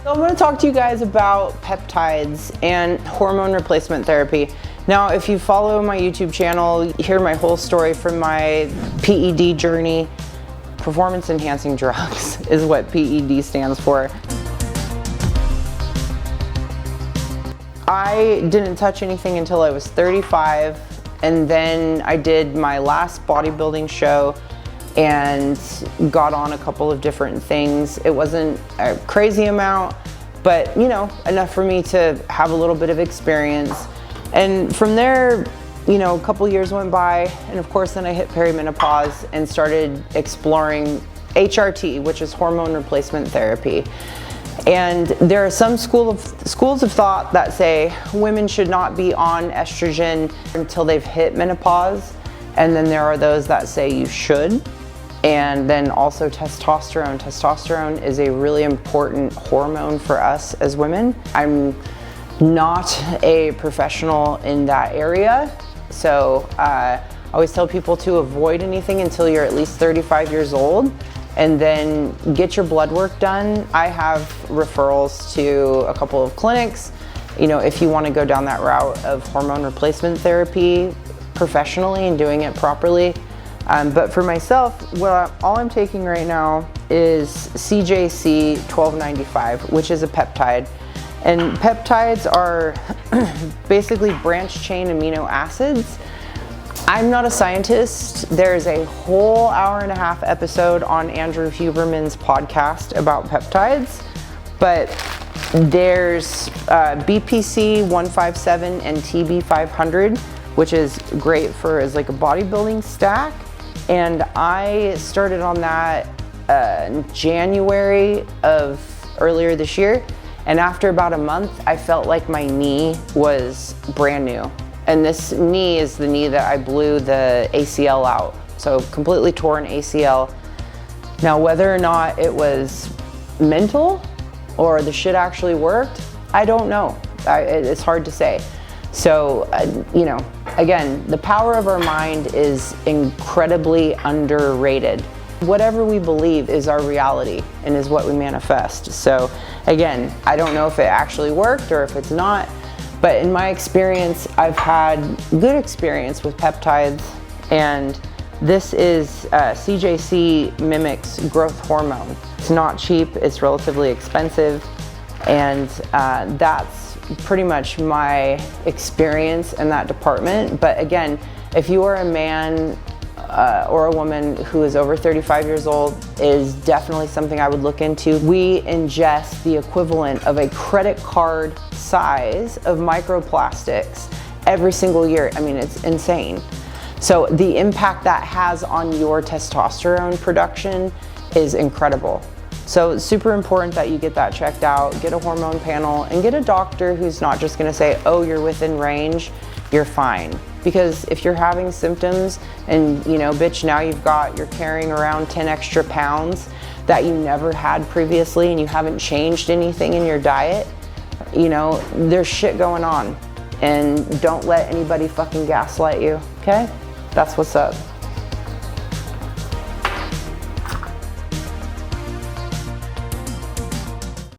So I'm going to talk to you guys about peptides and hormone replacement therapy. Now, if you follow my YouTube channel, you hear my whole story from my PED journey. Performance enhancing drugs is what PED stands for. I didn't touch anything until I was 35, and then I did my last bodybuilding show and got on a couple of different things. It wasn't a crazy amount, but you know, enough for me to have a little bit of experience. And from there, you know, a couple years went by, and of course then I hit perimenopause and started exploring HRT, which is hormone replacement therapy. And there are some schools of thought that say women should not be on estrogen until they've hit menopause, and then there are those that say you should. And then also testosterone. Testosterone is a really important hormone for us as women. I'm not a professional in that area, so I always tell people to avoid anything until you're at least 35 years old, and then get your blood work done. I have referrals to a couple of clinics, you know, if you want to go down that route of hormone replacement therapy professionally and doing it properly. But for myself, all I'm taking right now is 𝗖𝗢𝗓𝗚𝗏, which is a peptide. And peptides are basically branched chain amino acids. I'm not a scientist. There's a whole hour-and-a-half episode on Andrew Huberman's podcast about peptides, but there's BPC 157 and TB 500, which is great for as like a bodybuilding stack. And I started on that in January of earlier this year. And after about a month, I felt like my knee was brand new. And this knee is the knee that I blew the ACL out. So completely torn ACL. Now, whether or not it was mental or the shit actually worked, I don't know. It's hard to say. So, you know, again, the power of our mind is incredibly underrated. Whatever we believe is our reality and is what we manifest. So again, I don't know if it actually worked or if it's not, but in my experience, I've had good experience with peptides, and this is CJC mimics growth hormone. It's not cheap, it's relatively expensive, and that's pretty much my experience in that department. But again, if you are a man or a woman who is over 35 years old, is definitely something I would look into. We ingest the equivalent of a credit card size of microplastics every single year. I mean, it's insane. So the impact that has on your testosterone production is incredible. So it's super important that you get that checked out, get a hormone panel, and get a doctor who's not just gonna say, oh, you're within range, you're fine. Because if you're having symptoms and, you know, bitch, now you're carrying around 10 extra pounds that you never had previously, and you haven't changed anything in your diet, you know, there's shit going on. And don't let anybody fucking gaslight you, okay? That's what's up.